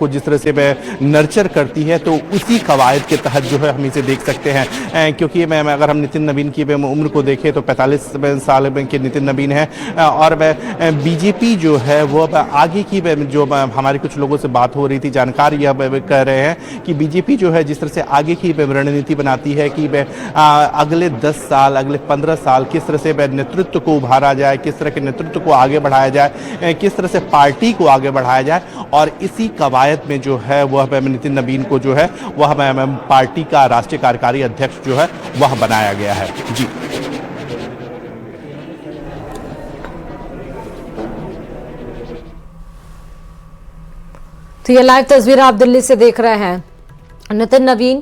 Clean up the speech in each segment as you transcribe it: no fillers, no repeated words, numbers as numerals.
को जिस तरह से नर्चर करती है, तो उसी कवायद के तहत जो है हम इसे देख सकते हैं। क्योंकि अगर हम नितिन नवीन की उम्र को देखें तो 45 साल के नितिन नवीन है, और बीजेपी जो है वो आगे की जो हमारे कुछ लोगों से बात हो रही थी, जानकार यह कह रहे हैं कि बीजेपी जो है जिस तरह से आगे की रणनीति बनाती है कि अगले 10 साल, अगले 15 साल किस तरह से नेतृत्व को उभारा जाए, किस तरह के नेतृत्व को आगे बढ़ाया जाए, किस तरह से पार्टी को आगे बढ़ाया जाए, और इसी कवायद में जो है वह नितिन नवीन को जो है वह पार्टी का राष्ट्रीय कार्यकारी अध्यक्ष जो है वह बनाया गया है। जी तो ये लाइव तस्वीर आप दिल्ली से देख रहे हैं। नितिन नवीन,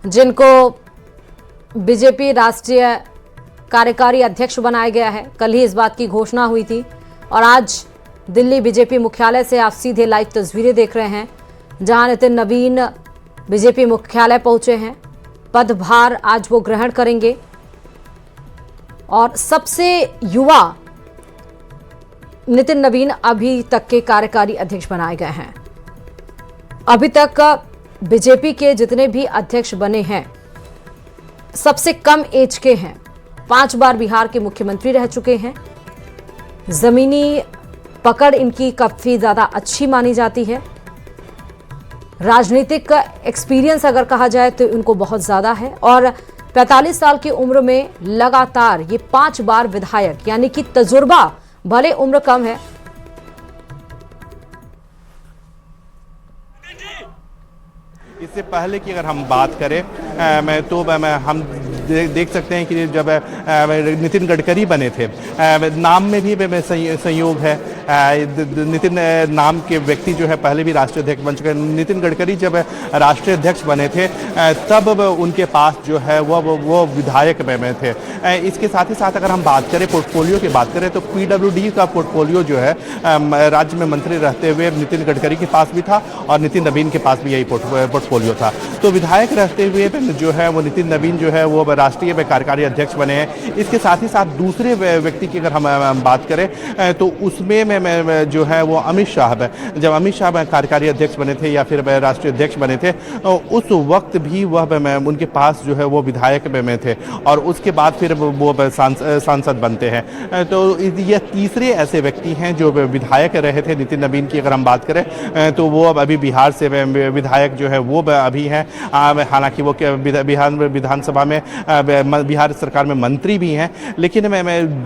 जिनको बीजेपी राष्ट्रीय कार्यकारी अध्यक्ष बनाया गया है, कल ही इस बात की घोषणा हुई थी, और आज दिल्ली बीजेपी मुख्यालय से आप सीधे लाइव तस्वीरें देख रहे हैं, जहां नितिन नवीन बीजेपी मुख्यालय पहुंचे हैं। पदभार आज वो ग्रहण करेंगे, और सबसे युवा नितिन नवीन अभी तक के कार्यकारी अध्यक्ष बनाए गए हैं। अभी तक बीजेपी के जितने भी अध्यक्ष बने हैं सबसे कम एज के हैं। 5 बार बिहार के मुख्यमंत्री रह चुके हैं। जमीनी पकड़ इनकी काफी ज्यादा अच्छी मानी जाती है। राजनीतिक एक्सपीरियंस अगर कहा जाए तो इनको बहुत ज्यादा है, और 45 साल की उम्र में लगातार ये 5 बार विधायक, यानी कि तजुर्बा भले उम्र कम है। इससे पहले की अगर हम बात करें तो हम देख सकते हैं कि जब नितिन गडकरी बने थे, नाम में भी संयोग है। नितिन नाम के व्यक्ति जो है पहले भी राष्ट्रीय अध्यक्ष बन चुके हैं। नितिन गडकरी जब राष्ट्रीय अध्यक्ष बने थे तब उनके पास जो है वो विधायक में थे। इसके साथ ही साथ अगर हम बात करें पोर्टफोलियो की बात करें तो पीडब्ल्यूडी का पोर्टफोलियो जो है राज्य में मंत्री रहते हुए नितिन गडकरी के पास भी था, और नितिन नवीन के पास भी यही पोर्टफोलियो था। तो विधायक रहते हुए जो है वो नितिन नवीन जो है वो राष्ट्रीय कार्यकारी अध्यक्ष बने हैं। इसके साथ ही साथ दूसरे व्यक्ति की अगर हम बात करें तो उसमें जो है वो अमित शाह, जब अमित शाह कार्यकारी अध्यक्ष बने थे या फिर राष्ट्रीय अध्यक्ष बने थे, उस वक्त भी वह उनके पास जो है वो विधायक में थे, और उसके बाद फिर वो सांसद बनते हैं। तो ये तीसरे ऐसे व्यक्ति हैं जो विधायक रहे थे। नितिन नवीन की अगर हम बात करें तो वो अभी बिहार से विधायक जो है वो अभी हैं। हालांकि वो बिहार विधानसभा में बिहार सरकार में मंत्री भी हैं, लेकिन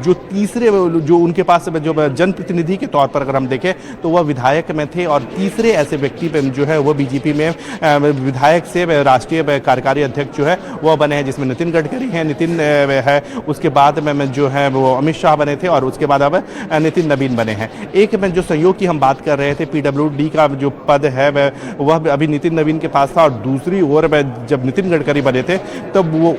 जो तीसरे जो उनके पास जो जनप्रतिनिधि के तौर पर अगर हम देखें तो वह विधायक में थे, और तीसरे ऐसे व्यक्ति जो है वो बीजेपी में विधायक से राष्ट्रीय कार्यकारी अध्यक्ष जो है वो बने हैं, जिसमें नितिन गडकरी हैं, नितिन है, उसके बाद में जो है वो अमित शाह बने थे, और उसके बाद अब नितिन नवीन बने हैं। एक में जो सहयोग की हम बात कर रहे थे, पीडब्ल्यूडी का जो पद है वह अभी नितिन नवीन के पास था, और दूसरी ओर जब नितिन गडकरी बने थे तब वो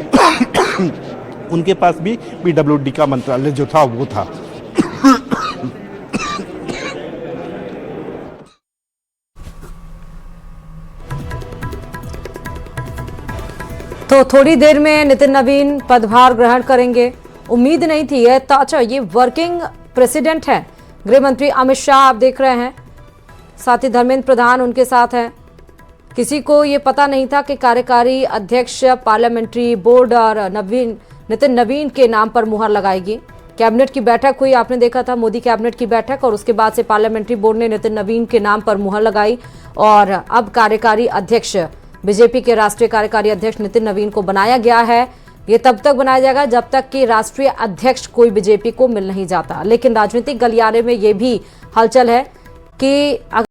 उनके पास भी पीडब्ल्यूडी का मंत्रालय जो था वो था। तो थोड़ी देर में नितिन नवीन पदभार ग्रहण करेंगे। उम्मीद नहीं थी है। तो अच्छा, ये वर्किंग प्रेसिडेंट है। गृह मंत्री अमित शाह आप देख रहे हैं, साथ ही धर्मेंद्र प्रधान उनके साथ हैं। किसी को ये पता नहीं था कि कार्यकारी अध्यक्ष पार्लियामेंट्री बोर्ड और नितिन नवीन के नाम पर मुहर लगाएगी। कैबिनेट की बैठक हुई, आपने देखा था मोदी कैबिनेट की बैठक, और उसके बाद से पार्लियामेंट्री बोर्ड ने नितिन नवीन के नाम पर मुहर लगाई, और अब कार्यकारी अध्यक्ष बीजेपी के राष्ट्रीय कार्यकारी अध्यक्ष नितिन नवीन को बनाया गया है। ये तब तक बनाया जाएगा जब तक कि राष्ट्रीय अध्यक्ष कोई बीजेपी को मिल नहीं जाता। लेकिन राजनीतिक गलियारे में ये भी हलचल है कि